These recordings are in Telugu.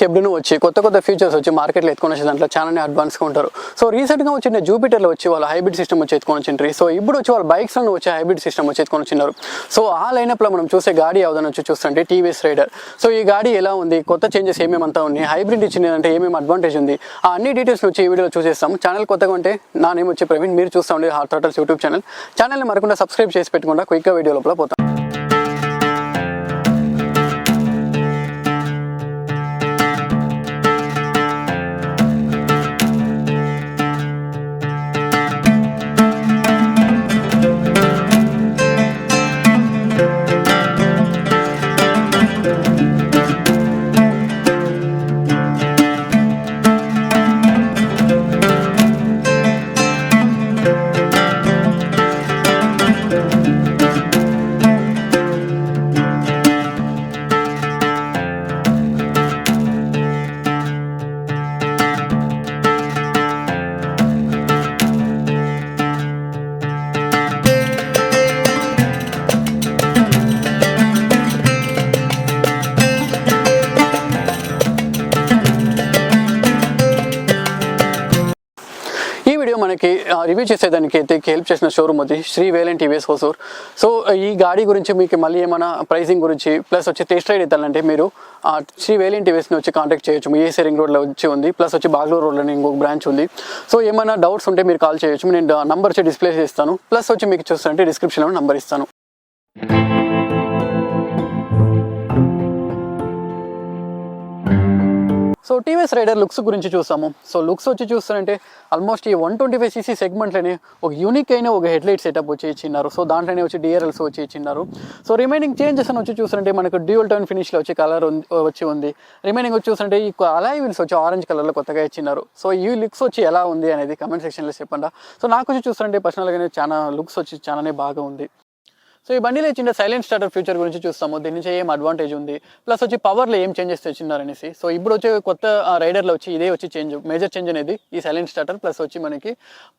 షెబ్ను వచ్చి కొత్త ఫీచర్స్ వచ్చి మార్కెట్లో ఎత్తుకొని వచ్చే దాంట్లో చాలానే అడ్వాన్స్గా ఉంటారు. సో రీసెంట్గా వచ్చిన జూపిటర్లో వచ్చి వాళ్ళు హైబ్రిడ్ సిస్టమ్ వచ్చి ఎత్తుకొని వచ్చిండ్రు. సో ఇప్పుడు వచ్చి వాళ్ళ బైక్స్లో వచ్చి హైబ్రిడ్ సిస్టమ్ వచ్చి ఎత్తుకొని వచ్చినారు. సో ఆ లైనప్లో మనం చూసే గాడి ఏదని వచ్చి చూస్తుంటే టీవీఎస్ రైడర్. సో ఈ గాడి ఎలా ఉంది, కొత్త చేంజెస్ ఏమేమంతా ఉన్నాయి, హైబ్రిడ్ ఇచ్చిందంటే ఏమేమి అడ్వాంటేజ్ ఉంది, ఆ అన్ని డీటెయిల్స్ వచ్చి ఈ వీడియోలో చూసేస్తాం. ఛానల్ కొత్తగా ఉంటే నా నేమ్ వచ్చి ప్రవీణ్, మీరు చూస్తూ ఉండే హార్ట్ థ్రాటల్స్ యూట్యూబ్ ఛానల్ని మరకుండా సబ్స్క్రైబ్ చేసి పెట్టుకుండా క్విక్గా వీడియో లోపల పోతాం. మనకి రివ్యూ చేసేదానికి అయితే హెల్ప్ చేసిన షోరూమ్ వచ్చి శ్రీ వేలెంట్ టీవీఎస్ హోసూర్. సో ఈ గాడి గురించి మీకు మళ్ళీ ఏమైనా ప్రైసింగ్ గురించి ప్లస్ వచ్చి టెస్ట్ రైడ్ ఇద్దాలంటే మీరు శ్రీ వేలెంట్ టీవీఎస్ని వచ్చి కాంటాక్ట్ చేయొచ్చు. ఏసీ రింగ్ రోడ్లో వచ్చి ఉంది, ప్లస్ వచ్చి బాగ్లూరు రోడ్లో ఇంకొక బ్రాంచ్ ఉంది. సో ఏమైనా డౌట్స్ ఉంటే మీరు కాల్ చేయొచ్చు. నేను నంబర్ వచ్చి డిస్ప్లే చేస్తాను, ప్లస్ వచ్చి మీకు చూస్తుంటే డిస్క్రిప్షన్లో నంబర్ ఇస్తాను. సో టీవీఎస్ రైడర్ లుక్స్ గురించి చూస్తాము. సో లుక్స్ వచ్చి చూస్తారంటే ఆల్మోస్ట్ ఈ 125cc సెగ్మెంట్లోనే ఒక యూనిక్ అయిన ఒక హెడ్లైట్ సెటప్ వచ్చి ఇచ్చిన్నారు. సో దాంట్లోనే వచ్చి డిఆర్ఎల్స్ వచ్చి ఇచ్చిన్నారు. సో రిమైనింగ్ చేంజెస్ అని వచ్చి చూస్తారంటే మనకు డ్యూయల్ టోన్ ఫినిష్లో వచ్చి కలర్ వచ్చి ఉంది. రిమైనింగ్ వచ్చి చూస్తుంటే ఈ అలాయ్ వీల్స్ వచ్చి ఆరెంజ్ కలర్లో కొత్తగా ఇచ్చినారు. సో ఈ లుక్స్ వచ్చి ఎలా ఉంది అనేది కమెంట్ సెక్షన్లో చెప్పండి. సో నాకు వచ్చి చూస్తారంటే పర్సనల్గానే చాలా లుక్స్ వచ్చి చాలానే బాగా ఉంది. సో ఈ బండిలో ఇచ్చిన సైలెంట్ స్టార్టర్ ఫ్యూచర్ గురించి చూస్తాము. దీని నుంచి ఏం అడ్వాంటేజ్ ఉంది, ప్లస్ వచ్చి పవర్లో ఏం చేంజెస్ తెచ్చినారనేసి. సో ఇప్పుడు వచ్చే కొత్త రైడర్లో వచ్చి ఇదే వచ్చి మేజర్ చేంజ్ అనేది ఈ సైలెంట్ స్టార్టర్, ప్లస్ వచ్చి మనకి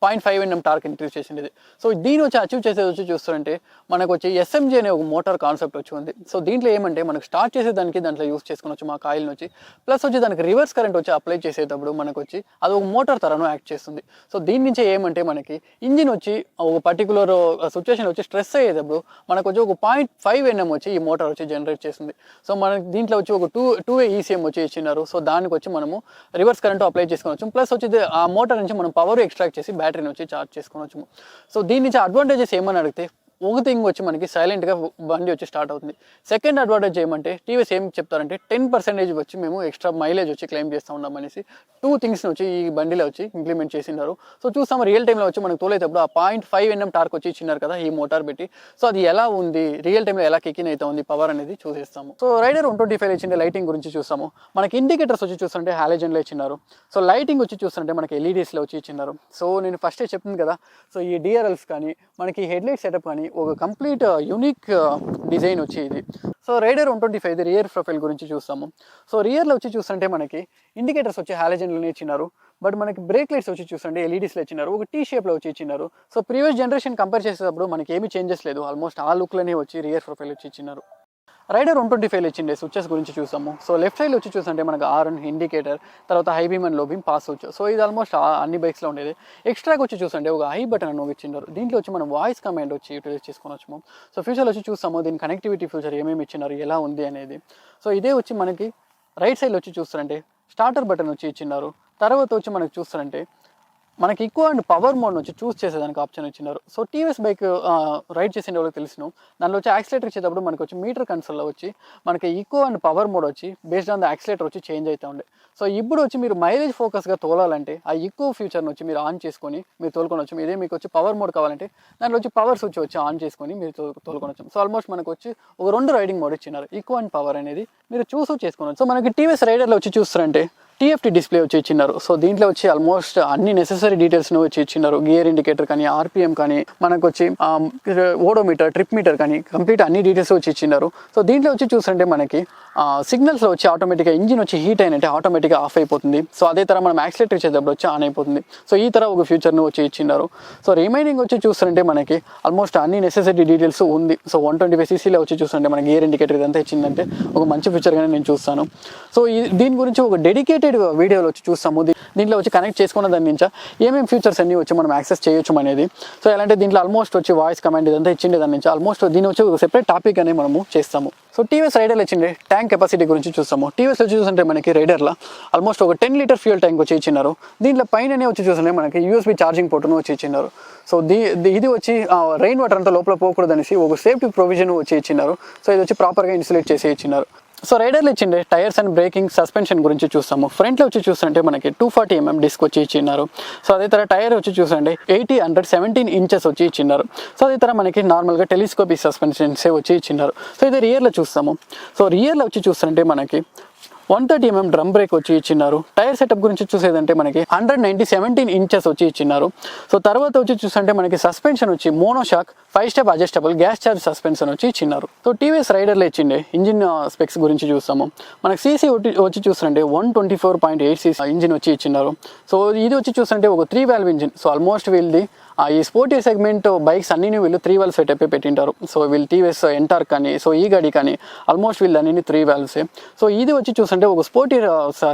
0.5 Nm టార్క్ ఇంక్రీజ్ చేసింది. సో దీని వచ్చి అచీవ్ చేసేది వచ్చి చూస్తారంటే మనకు వచ్చి SMG అనే ఒక మోటార్ కాన్సెప్ట్ వచ్చి ఉంది. సో దీంట్లో ఏమంటే మనకు స్టార్ట్ చేసేదానికి దాంట్లో యూస్ చేసుకోవచ్చు మా కాయిల్ని వచ్చి, ప్లస్ వచ్చి దానికి రివర్స్ కరెంట్ వచ్చి అప్లై చేసేటప్పుడు మనకు వచ్చి అది ఒక మోటార్ తరను యాక్ట్ చేస్తుంది. సో దీని నుంచి ఏమంటే మనకి ఇంజిన్ వచ్చి ఒక పర్టికులర్ సిచ్యువేషన్ వచ్చి స్ట్రెస్ అయ్యేటప్పుడు మనకు వచ్చి ఒక 0.5 Nm వచ్చి ఈ మోటార్ వచ్చి జనరేట్ చేస్తుంది. సో మనకి దీంట్లో వచ్చి ఒక టూ వే ECM వచ్చి ఇచ్చినారు. సో దానికి వచ్చి మనము రివర్స్ కరెంట్ అప్లై చేసుకోవచ్చు, ప్లస్ వచ్చి ఆ మోటార్ నుంచి మనం పవర్ ఎక్స్ట్రాక్ట్ చేసి బ్యాటరీని వచ్చి ఛార్జ్ చేసుకోవచ్చు. సో దీని నుంచి అడ్వాంటేజెస్ ఏమని అడిగితే ఒక థింగ్ వచ్చి మనకి సైలెంట్గా బండి వచ్చి స్టార్ట్ అవుతుంది. సెకండ్ అడ్వాంటేజ్ ఏమంటే టీవీఎస్ ఏం చెప్తారంటే 10% వచ్చి మేము ఎక్స్ట్రా మైలేజ్ వచ్చి క్లెయిమ్ చేస్తూ ఉన్నాం అనేసి 2 థింగ్స్ని వచ్చి ఈ బండిలో వచ్చి ఇంప్లిమెంట్ చేసినారు. సో చూస్తాము రియల్ టైంలో వచ్చి మనకు తోలేటప్పుడు ఆ 0.5 Nm టార్క్ వచ్చి ఇచ్చినారు కదా ఈ మోటార్ పెట్టి. సో అది ఎలా ఉంది, రియల్ టైంలో ఎలా కికిన్ అయితే ఉంది పవర్ అనేది చూసేస్తాము. సో రైడర్ 125 ఇచ్చిన లైటింగ్ గురించి చూస్తాము. మనకి ఇండికేటర్స్ వచ్చి చూస్తుంటే హాలోజన్లో ఇచ్చినారు. సో లైటింగ్ వచ్చి చూస్తుంటే మనకి LEDస్లో వచ్చి ఇచ్చినారు. సో నేను ఫస్టే చెప్పింది కదా, సో ఈ డిఆర్ఎల్స్ కానీ మనకి హెడ్లైట్ సెటప్ కానీ ఒక కంప్లీట్ యూనిక్ డిజైన్ వచ్చి ఇది. సో రైడర్ 125 రియర్ ప్రొఫైల్ గురించి చూస్తాము. సో రియర్లో వచ్చి చూస్తుంటే మనకి ఇండికేటర్స్ వచ్చి హాలోజన్లోనే ఇచ్చినారు, బట్ మనకి బ్రేక్ లైట్స్ వచ్చి చూస్తుంటే LEDస్లో ఇచ్చినారు, ఒక T షేప్లో వచ్చి ఇచ్చినారు. సో ప్రీవియస్ జనరేషన్ కంపేర్ చేసేటప్పుడు మనకి ఏమీ చేంజెస్ లేదు, ఆల్మోస్ట్ ఆ లుక్లోనే వచ్చి రియర్ ప్రొఫైల్ వచ్చి ఇచ్చినారు. రైడర్ 125 ఇచ్చిండే స్విచెస్ గురించి చూసాము. సో లెఫ్ట్ సైడ్ వచ్చి చూస్తుంటే మనకు ఆర్ఎన్ ఇండికేటర్, తర్వాత హై బీమ్ అండ్ లో బీమ్ పాస్ స్విచ్. సో ఇది ఆల్మోస్ట్ అన్ని బైక్స్లో ఉండేది. ఎక్స్ట్రాకి వచ్చి చూస్తుంటే ఒక హై బటన్ అని ఇచ్చినారు. దీంట్లో వచ్చి మనం వాయిస్ కమాండ్ వచ్చి యూటిలైజ్ చేసుకోవచ్చు. సో ఫ్యూచర్లో వచ్చి చూస్తాము దీని కనెక్టివిటీ ఫ్యూచర్ ఏమేమి ఇచ్చినారు, ఎలా ఉంది అనేది. సో ఇదే వచ్చి మనకి రైట్ సైడ్లో వచ్చి చూస్తారంటే స్టార్టర్ బటన్ వచ్చి ఇచ్చినారు. తర్వాత వచ్చి మనకి చూస్తారంటే మనకి ఈకో అండ్ పవర్ మోడ్ వచ్చి చూస్ చేసేదానికి ఆప్షన్ ఇచ్చినారు. సో టీవీఎస్ బైక్ రైడ్ చేసిన వాళ్ళకి తెలుసును, దానిలో వచ్చి యాక్సిలేటర్ ఇచ్చేటప్పుడు మనకు వచ్చి మీటర్ కన్సోల్లో వచ్చి మనకి ఈకో అండ్ పవర్ మోడ్ వచ్చి బేస్డ్ ఆన్ ద యాక్సిలేటర్ వచ్చి చేంజ్ అవుతూ ఉండే. సో ఇప్పుడు వచ్చి మీరు మైలేజ్ ఫోకస్గా తోలాలంటే ఆ ఈకో ఫ్యూచర్ని వచ్చి మీరు ఆన్ చేసుకొని మీరు తోలుకొనవచ్చు. ఇదే మీకు వచ్చి పవర్ మోడ్ కావాలంటే దాంట్లో వచ్చి పవర్ స్విచ్ వచ్చి ఆన్ చేసుకొని మీరు తోలుకొనవచ్చు. సో ఆల్మోస్ట్ మనకు వచ్చి ఒక 2 రైడింగ్ మోడ్ ఇచ్చినారు, ఈకో అండ్ పవర్ అనేది మీరు చేసుకోవచ్చు. సో మనకి టీవీఎస్ రైడర్లో వచ్చి చూస్తారంటే TFT డిస్ప్లే వచ్చి ఇచ్చినారు. సో దీంట్లో వచ్చి ఆల్మోస్ట్ అన్ని నెసెసరీ డీటెయిల్స్ను వచ్చి ఇచ్చినారు. గియర్ ఇండికేటర్ కానీ, RPM కానీ, మనకు వచ్చి ఓడోమీటర్, ట్రిప్ మీటర్ కానీ కంప్లీట్ అన్ని డీటెయిల్స్ వచ్చి ఇచ్చినారు. సో దీంట్లో వచ్చి చూస్తుంటే మనకి సిగ్నల్స్లో వచ్చి ఆటోమేటిక్గా ఇంజిన్ వచ్చి హీట్ అయినట్టే ఆటోమేటిక్గా ఆఫ్ అయిపోతుంది. సో అదే తర మనం యాక్సిలేటర్ ఇచ్చేటప్పుడు వచ్చి ఆన్ అయిపోతుంది. సో ఈ తర ఒక ఫీచర్ను వచ్చి ఇచ్చినారు. సో రిమైనింగ్ వచ్చి చూస్తుంటే మనకి ఆల్మోస్ట్ అన్ని నెసెసరీ డీటెయిల్స్ ఉంది. సో 125cc వచ్చి చూస్తుంటే మనకి గేర్ ఇండికేటర్ ఇదంతా ఇచ్చిందంటే ఒక మంచి ఫీచర్గానే నేను చూస్తాను. సో దీని గురించి ఒక డెడికేటెడ్ వీడియోలో వచ్చి చూస్తాము. దీంట్లో వచ్చి కనెక్ట్ చేసుకున్న దాని నుంచి ఏమేమి ఫీచర్స్ అన్ని వచ్చి మనం యాక్సెస్ చేయొచ్చు అనేది. సో ఎలా అంటే దీంట్లో ఆల్మోస్ట్ వచ్చి వాయిస్ కమాండ్ ఇదంతా ఇచ్చిండే దాని నుంచి ఆల్మోస్ట్ దీని వచ్చి ఒక సెపరేట్ టాపిక్ అనేది మనము చేస్తాము. సో టీవీఎస్ రైడర్లో ఇచ్చిండే ట్యాంక్ కెపాసిటీ గురించి చూస్తాము. టీవీఎస్ వచ్చి చూస్తుంటే మనకి రైడర్లో ఆల్మోస్ట్ ఒక 10 లీటర్ ఫ్యూయల్ ట్యాంక్ వచ్చి ఇచ్చినారు. దీంట్లో పైననే వచ్చి చూస్తుంటే మనకి USB ఛార్జింగ్ పోర్టును వచ్చి ఇచ్చినారు. సో ఇది వచ్చి రెయిన్ వాటర్ అంతా లోపల పోకూడదు అనేసి ఒక సేఫ్టీ ప్రొవిజన్ వచ్చి ఇచ్చినారు. సో ఇది వచ్చి ప్రాపర్గా ఇన్సులేట్ చేసి ఇచ్చినారు. సో రైడర్లు ఇచ్చిండే టైర్స్ అండ్ బ్రేకింగ్ సస్పెన్షన్ గురించి చూస్తాము. ఫ్రంట్లో వచ్చి చూస్తుంటే మనకి 240mm డిస్క్ వచ్చి ఇచ్చినారు. సో అదే తర టైర్ వచ్చి చూసండి 80/117 ఇంచెస్ వచ్చి ఇచ్చినారు. సో అదే తర మనకి నార్మల్గా టెలిస్కోపిక్ సస్పెన్షన్సే వచ్చి ఇచ్చినారు. సో ఇది రియర్లో చూస్తాము. సో రియర్లో వచ్చి చూస్తుంటే మనకి 130mm డ్రమ్ బ్రేక్ వచ్చి ఇచ్చినారు. టైర్ సెటప్ గురించి చూసేదంటే మనకి 117 ఇంచెస్ వచ్చి ఇచ్చినారు. సో తర్వాత వచ్చి చూస్తుంటే మనకి సస్పెన్షన్ వచ్చి monoshock 5 step adjustable gas charge suspension వచ్చి ఇచ్చినారు. సో టీవీఎస్ రైడర్లో ఇచ్చిండే ఇంజిన్ స్పెక్స్ గురించి చూస్తాము. మనకి సీసీ వచ్చి చూస్తుంటే 124.8cc ఇంజిన్ వచ్చి ఇచ్చినారు. సో ఇది వచ్చి చూస్తుంటే ఒక 3 valve ఇంజిన్. సో ఆల్మోస్ట్ వీళ్ళది ఈ స్పోర్టీ సెగ్మెంట్ బైక్స్ అన్నీ వీళ్ళు 3 valve సెటప్ పెట్టింటారు. సో వీళ్ళు టీవీఎస్ ఎంటార్ కానీ సో ఈ గాడి కానీ ఆల్మోస్ట్ వీళ్ళు అన్ని 3 valves. సో ఇది వచ్చి చూస్తుంటే ఒక స్పోర్టీ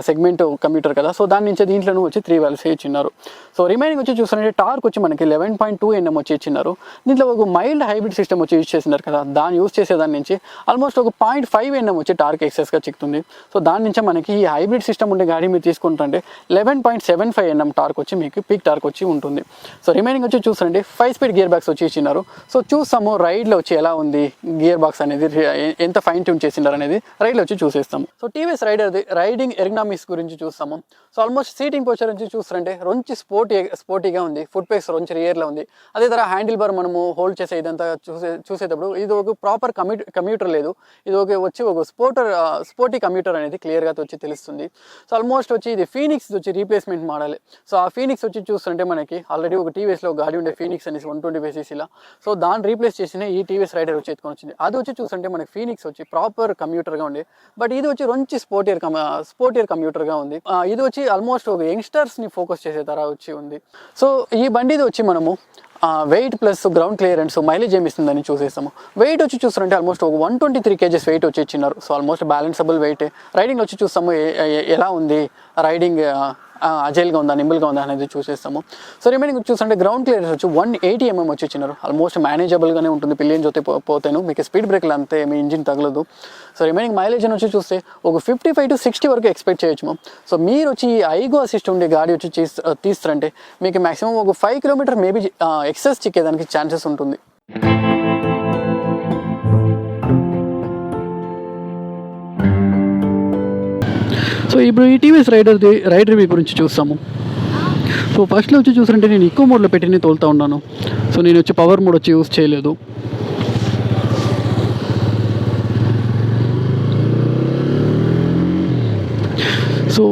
సెగ్మెంట్ కంప్యూటర్ కదా. సో దాని నుంచి దీంట్లోనూ వచ్చి 3 valves ఇచ్చినారు. సో రిమైనింగ్ వచ్చి చూస్తుంటే టార్క్ వచ్చి మనకి 11.2 Nm వచ్చి ఇచ్చినారు. దీంట్లో ఒక మైల్డ్ హైబ్రిడ్ సిస్టమ్ వచ్చి యూజ్ చేసినారు కదా. దాన్ని యూజ్ చేసేదాని నుంచి ఆల్మోస్ట్ ఒక 0.5 Nm వచ్చి టార్క్ ఎక్సెస్గా చిక్కుతుంది. సో దాని నుంచి మనకి ఈ హైబ్రిడ్ సిస్టమ్ ఉండే గాడి మీరు తీసుకుంటుంటే 11.75 Nm టార్క్ వచ్చి మీకు పీక్ టార్క్ వచ్చి ఉంటుంది. సో రిమైనింగ్ చూసండి 5 స్పీడ్ గేర్ బాక్స్ వచ్చి ఇచ్చినారు. సో చూస్తాము రైడ్లో వచ్చి ఎలా ఉంది గేర్ బాక్స్ అనేది ఎంత ఫైన్ ట్యూన్ చేసినారు అనేది రైడ్లో వచ్చి చూసేస్తాము. సో టీవీఎస్ రైడర్ది రైడింగ్ ఎర్గనామిక్స్ గురించి చూస్తాము. సో ఆల్మోస్ట్ సీటింగ్ పొజిషన్ నుంచి చూస్తుంటే రొంచి స్పోర్టీగా ఉంది. ఫుట్ పేస్ రొంచి రియర్లో ఉంది. అదే తర హ్యాండిల్ బార్ మనము హోల్డ్ చేసే ఇదంతా చూసేటప్పుడు ఇది ఒక ప్రాపర్ కమ్యూటర్ లేదు. ఇది వచ్చి ఒక స్పోర్టీ కమ్యూటర్ అనేది క్లియర్గా వచ్చి తెలుస్తుంది. సో ఆల్మోస్ట్ వచ్చి ఇది ఫీనిక్స్ వచ్చి రీప్లేస్మెంట్ మోడల్. సో ఆ ఫీనిక్స్ వచ్చి చూస్తుంటే మనకి ఆల్రెడీ ఒక టీవీఎస్లో గాడి ఉండే ఫీనిక్స్ అనేసి 125cc. సో దాన్ని రీప్లేస్ చేసిన ఈ టీవీఎస్ రైడర్ వచ్చి ఎత్తుకొని వచ్చింది. అది వచ్చి చూస్తుంటే మనకి ఫీనిక్స్ వచ్చి ప్రాపర్ కమ్యూటర్గా ఉంది. బట్ ఇది వచ్చి రొంచి స్పోర్టియర్ కమ్యూటర్గా ఉంది. ఇది వచ్చి ఆల్మోస్ట్ ఒక యంగ్స్టర్స్ని ఫోకస్ చేసే తర వచ్చి ఉంది. సో ఈ బండిది వచ్చి మనము weight plus ground clearance mileage ఏమి ఇస్తుందని చూసేస్తాము. వెయిట్ వచ్చి చూస్తుంటే ఆల్మోస్ట్ ఒక 123 kgs వెయిట్ వచ్చి ఇచ్చినారు. So almost balanceable weight. Riding వచ్చి చూస్తాము ఎలా ఉంది రైడింగ్ అజైల్గా ఉందా నింబుల్గా ఉందా అనేది చూసేస్తాము. సో రిమైనింగ్ చూస్తుంటే గ్రౌండ్ క్లియరెన్స్ వచ్చి 180 mm వచ్చి ఇచ్చినారు. ఆల్మోస్ట్ మేనేజబుల్గానే ఉంటుంది. పిల్లియన్ జొతే పోతేను మీకు స్పీడ్ బ్రేక్లు అంతే మీ ఇంజిన్ తగలదు. సో రిమైనింగ్ మైలేజ్ వచ్చి చూస్తే ఒక 55 to 60 వరకు ఎక్స్పెక్ట్ చేయొచ్చు. సో మీరు వచ్చి ఐగో అసిస్ట్ ఉండే గాడి వచ్చి తీస్తారంటే మీకు మ్యాక్సిమం ఒక 5 km మేబీ ఎక్సెస్ చిక్కేదానికి ఛాన్సెస్ ఉంటుంది. సో ఇప్పుడు ఈ టీవీఎస్ రైడ్ రివ్యూ గురించి చూస్తాము. సో ఫస్ట్లో వచ్చి చూసారంటే నేను ఈకో మోడ్లో పెట్టి తోలుతూ ఉన్నాను. సో నేను వచ్చి పవర్ మోడ్ వచ్చి యూస్ చేయలేదు. సో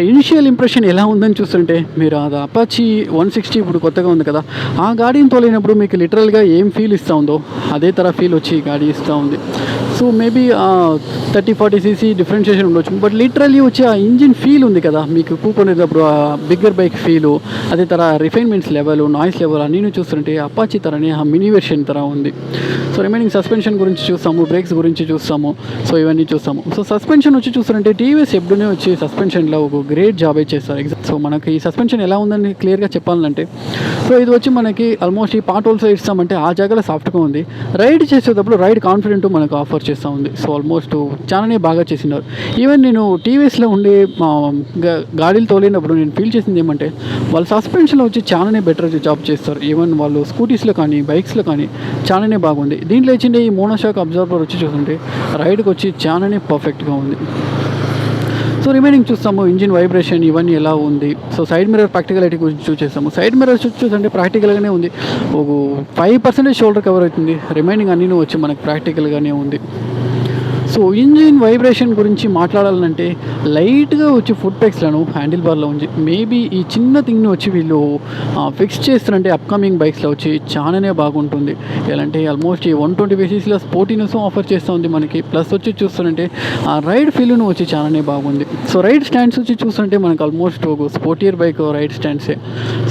ఇనిషియల్ ఇంప్రెషన్ ఎలా ఉందని చూస్తుంటే మీరు అది అపాచీ 160 ఇప్పుడు కొత్తగా ఉంది కదా, ఆ గాడిని తోలినప్పుడు మీకు లిటరల్గా ఏం ఫీల్ ఇస్తూ ఉందో అదే తర ఫీల్ వచ్చి ఈ గాడి ఇస్తూ ఉంది. సో మేబీ 30-40cc డిఫరెన్షియేషన్ ఉండొచ్చు. బట్ లిటరల్లీ వచ్చి ఆ ఇంజిన్ ఫీల్ ఉంది కదా మీకు కూకొనేటప్పుడు ఆ బిగ్గర్ బైక్ ఫీలు, అదే తర రిఫైన్మెంట్స్ లెవెల్, నాయిస్ లెవెల్ అన్నీ చూస్తుంటే అపాచీ తరనే ఆ మినీ వెర్షన్ తర ఉంది. సో రిమైనింగ్ సస్పెన్షన్ గురించి చూస్తాము, బ్రేక్స్ గురించి చూస్తాము. సో ఇవన్నీ చూస్తాము. సో సస్పెన్షన్ వచ్చి చూస్తుంటే టీవీఎస్ ఎప్పుడూనే వచ్చి సస్పెన్షన్లో ఒక గ్రేట్ జాబ్ చేస్తారు. సో మనకి ఈ సస్పెన్షన్ ఎలా ఉందని క్లియర్గా చెప్పాలంటే, సో ఇది వచ్చి మనకి ఆల్మోస్ట్ ఈ పార్ట్ హోల్స్ ఇస్తామంటే ఆ జాగాలో సాఫ్ట్గా ఉంది. రైడ్ చేసేటప్పుడు రైడ్ కాన్ఫిడెంట్ మనకు ఆఫర్ చేస్తూ ఉంది. సో ఆల్మోస్ట్ చాలానే బాగా చేసినారు. ఈవెన్ నేను టీవీఎస్లో ఉండే గాడీలు తోలినప్పుడు నేను ఫీల్ చేసింది ఏమంటే వాళ్ళు సస్పెన్షన్లో వచ్చి చాలానే బెటర్ జాబ్ చేస్తారు. ఈవెన్ వాళ్ళు స్కూటీస్లో కానీ బైక్స్లో కానీ చాలానే బాగుంది. దీంట్లో ఇచ్చిండే ఈ మోనోషాక్ అబ్జర్వర్ వచ్చి చూస్తుంటే రైడ్కి వచ్చి చాలానే పర్ఫెక్ట్గా ఉంది. సో రిమైనింగ్ చూస్తాము ఇంజిన్ వైబ్రేషన్ ఇవన్నీ ఎలా ఉంది. సో సైడ్ మిర్రర్ ప్రాక్టికలిటీ గురించి చూసేస్తాము. సైడ్ మిర్రర్ చూస్తుంటే ప్రాక్టికల్గానే ఉంది. ఒక 5% షోల్డర్ కవర్ అవుతుంది. రిమైనింగ్ అన్నీ వచ్చి మనకు ప్రాక్టికల్గానే ఉంది. సో ఇంజిన్ వైబ్రేషన్ గురించి మాట్లాడాలంటే లైట్గా వచ్చి ఫుట్ పెక్స్లను హ్యాండిల్ బార్లో ఉంది. మేబీ ఈ చిన్న థింగ్ని వచ్చి వీళ్ళు ఫిక్స్ చేస్తారంటే అప్కమింగ్ బైక్స్లో వచ్చి చాలానే బాగుంటుంది. ఎలా అంటే ఆల్మోస్ట్ ఈ 120 cc స్పోర్టీనెస్ ఆఫర్ చేస్తూ ఉంది మనకి. ప్లస్ వచ్చి చూస్తుంటే ఆ రైడ్ ఫీల్ను వచ్చి చాలానే బాగుంది. సో రైడ్ స్టాండ్స్ వచ్చి చూస్తుంటే మనకు ఆల్మోస్ట్ ఒక స్పోర్టియర్ బైక్ రైడ్ స్టాండ్సే.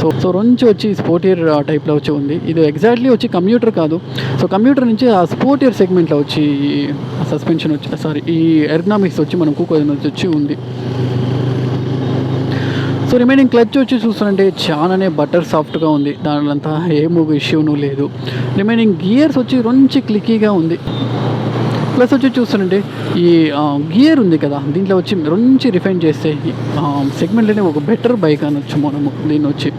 సో నుంచి వచ్చి స్పోర్టియర్ టైప్లో వచ్చి ఉంది. ఇది ఎగ్జాక్ట్లీ వచ్చి కమ్యూటర్ కాదు. సో కమ్యూటర్ నుంచి ఆ స్పోర్టియర్ సెగ్మెంట్లో వచ్చి సస్పెన్షన్ వచ్చి ఈ ఎర్గనామిక్స్ వచ్చి మనకు వచ్చి ఉంది. సో రిమైనింగ్ క్లచ్ వచ్చి చూస్తుంటే చాలానే బటర్ సాఫ్ట్గా ఉంది. దానిలంతా ఏమో ఇష్యూను లేదు. రిమైనింగ్ గియర్స్ వచ్చి మంచి క్లిక్కీగా ఉంది. ప్లస్ వచ్చి చూస్తుంటే ఈ గియర్ ఉంది కదా, దీంట్లో వచ్చి మంచి రిఫైన్ చేస్తే సెగ్మెంట్లోనే ఒక బెటర్ బైక్ అనొచ్చు మనము దీన్ని వచ్చి.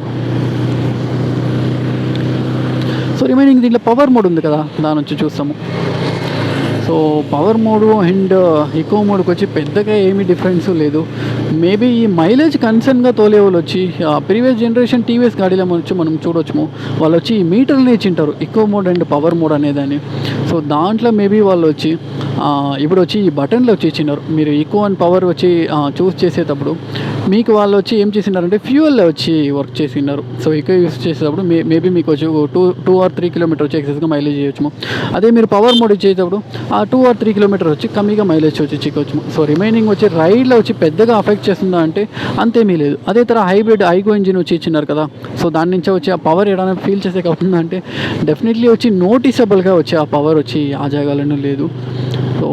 సో రిమైనింగ్ దీంట్లో పవర్ మోడ్ ఉంది కదా, దాని వచ్చి చూస్తాము. So power mode and eco మోడ్కి వచ్చి పెద్దగా ఏమీ డిఫరెన్స్ లేదు. మేబీ ఈ మైలేజ్ కన్సర్న్గా తోలే వాళ్ళు వచ్చి ప్రీవియస్ జనరేషన్ టీవీఎస్ గాడీలో వచ్చి మనం చూడొచ్చు, వాళ్ళు వచ్చి ఈ మీటర్ని ఇచ్చింటారు eco mode and power mode అనేదాన్ని. సో దాంట్లో మేబీ వాళ్ళు వచ్చి ఇప్పుడు వచ్చి ఈ బటన్లో వచ్చి ఇచ్చినారు. మీరు ఈకో అండ్ పవర్ వచ్చి చూస్ చేసేటప్పుడు మీకు వాళ్ళు వచ్చి ఏం చేసినారంటే ఫ్యూయల్లో వచ్చి వర్క్ చేసినారు. సో ఈకో యూస్ చేసేటప్పుడు మేబీ మీకు వచ్చి 2 or 3 కిలోమీటర్ వచ్చి ఎక్సెస్గా మైలేజ్ చేయొచ్చు. అదే మీరు పవర్ మోడ్ ఇచ్చేటప్పుడు 2 or 3 కిలోమీటర్ వచ్చి కమ్మిగా మైలేజ్ వచ్చి చిక్కొచ్చు. సో రిమైనింగ్ వచ్చి రైడ్లో వచ్చి పెద్దగా అఫెక్ట్ చేస్తుందా అంటే అంతేమీ లేదు. అదే తర హైబ్రిడ్ ఐకో ఇంజిన్ వచ్చి ఇచ్చినారు కదా, సో దాని నుంచి వచ్చి ఆ పవర్ ఏదైనా ఫీల్ చేసే కాకుండా అంటే డెఫినెట్లీ వచ్చి నోటీసబుల్గా వచ్చి ఆ పవర్ వచ్చి ఆ జాగాలను లేదు. సో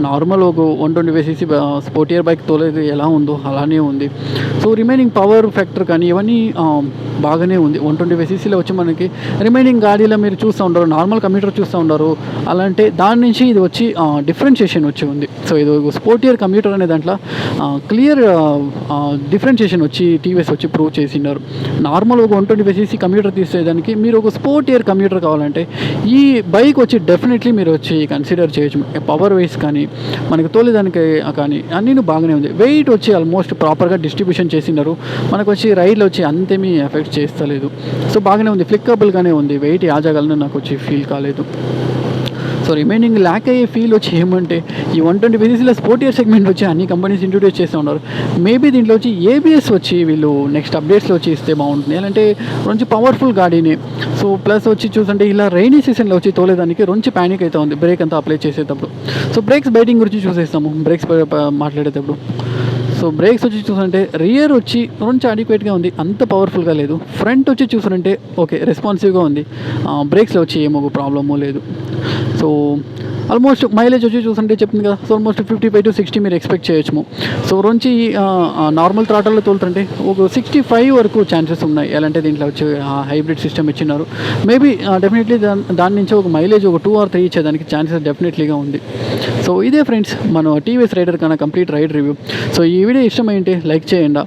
నార్మల్ ఒక 125 cc స్పోర్టియర్ బైక్ తోలేదు ఎలా ఉందో అలానే ఉంది. సో రిమైనింగ్ పవర్ ఫ్యాక్టర్ కానీ ఇవన్నీ బాగానే ఉంది. 125 cc వచ్చి మనకి రిమైనింగ్ గాడీలో మీరు చూస్తూ ఉంటారు, నార్మల్ కమ్యూటర్ చూస్తూ ఉంటారు. అలాంటి దాని నుంచి ఇది వచ్చి డిఫరెన్షియేషన్ వచ్చి ఉంది. సో ఇది స్పోర్టియర్ కమ్యూటర్ అనే దాంట్లో క్లియర్ డిఫరెన్షియేషన్ వచ్చి టీవీఎస్ వచ్చి ప్రూవ్ చేసినారు. నార్మల్ ఒక 125 cc కమ్యూటర్ తీసేదానికి మీరు ఒక స్పోర్టియర్ కమ్యూటర్ కావాలంటే ఈ బైక్ వచ్చి డెఫినెట్లీ మీరు వచ్చి కన్సిడర్ చేయొచ్చు. పవర్ వైస్ కానీ మనకి తోలేదానికి కానీ అన్నీ బాగానే ఉంది. వెయిట్ వచ్చి ఆల్మోస్ట్ ప్రాపర్గా డిస్ట్రిబ్యూషన్ చేసినారు. మనకు వచ్చి రైడ్లో వచ్చి అంతేమీ ఎఫెక్ట్ చేస్తలేదు. సో బాగానే ఉంది, ఫ్లిక్కబుల్గానే ఉంది. వెయిట్ యాజగలను నాకు వచ్చి ఫీల్ కాలేదు. సో రిమైనింగ్ ల్యాక్ అయ్యే ఫీల్ వచ్చి ఏమంటే ఈ 120 cc స్పోర్టియర్ సెగ్మెంట్ వచ్చి అన్ని కంపెనీస్ ఇంట్రొడ్యూస్ చేస్తూ ఉన్నారు. మేబీ దీంట్లో వచ్చి ఏబిఎస్ వచ్చి వీళ్ళు నెక్స్ట్ అప్డేట్స్లో వచ్చి ఇస్తే బాగుంటుంది. అంటే మంచి పవర్ఫుల్ గాడీని. సో ప్లస్ వచ్చి చూస్తుంటే ఇలా రైనీ సీజన్లో వచ్చి తోలేదానికి మంచి ప్యానిక్ అయితే ఉంది బ్రేక్ అంతా అప్లై చేసేటప్పుడు. సో బ్రేక్స్ బైటింగ్ గురించి చూసేస్తాము బ్రేక్స్ మాట్లాడేటప్పుడు. సో బ్రేక్స్ వచ్చి చూస్తుంటే రియర్ వచ్చి కొంచెం అడిక్వేట్గా ఉంది, అంత పవర్ఫుల్గా లేదు. ఫ్రంట్ వచ్చి చూస్తుంటే ఓకే రెస్పాన్సివ్గా ఉంది. బ్రేక్స్లో వచ్చి ఏమో ప్రాబ్లము లేదు. సో ఆల్మోస్ట్ మైలేజ్ వచ్చి చూస్తుంటే చెప్తుంది కదా, సో ఆల్మోస్ట్ 55 to 60 మీరు ఎక్స్పెక్ట్ చేయొచ్చు. సో నుంచి నార్మల్ థ్రాటల్లో తోలుతుంటే ఒక 65 వరకు ఛాన్సెస్ ఉన్నాయి. ఎలా అంటే దీంట్లో వచ్చి హైబ్రిడ్ సిస్టమ్ ఇచ్చినారు. మేబీ డెఫినెట్లీ దాని నుంచి ఒక మైలేజ్ ఒక 2 or 3 ఇచ్చేదానికి ఛాన్సెస్ డెఫినెట్లీగా ఉంది. సో ఇదే ఫ్రెండ్స్ మన టీవీఎస్ రైడర్ కన్నా కంప్లీట్ రైడ్ రివ్యూ. సో ఈ వీడియో ఇష్టమైంటే లైక్ చేయండి,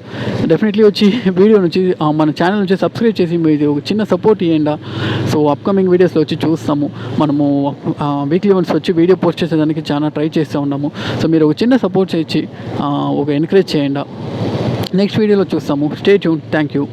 డెఫినెట్లీ వచ్చి వీడియో నుంచి మన ఛానల్ నుంచి సబ్స్క్రైబ్ చేసి మీది ఒక చిన్న సపోర్ట్ ఇవ్వండి. సో అప్కమింగ్ వీడియోస్లో వచ్చి చూస్తాము. మనము వీక్లీ వన్స్ వచ్చి వీడియో పోస్ట్ చేసేదానికి చాలా ట్రై చేస్తూ ఉన్నాము. సో మీరు ఒక చిన్న సపోర్ట్ చేసి ఒక ఎంకరేజ్ చేయండి. నెక్స్ట్ వీడియోలో చూస్తాము. Stay tune. Thank you.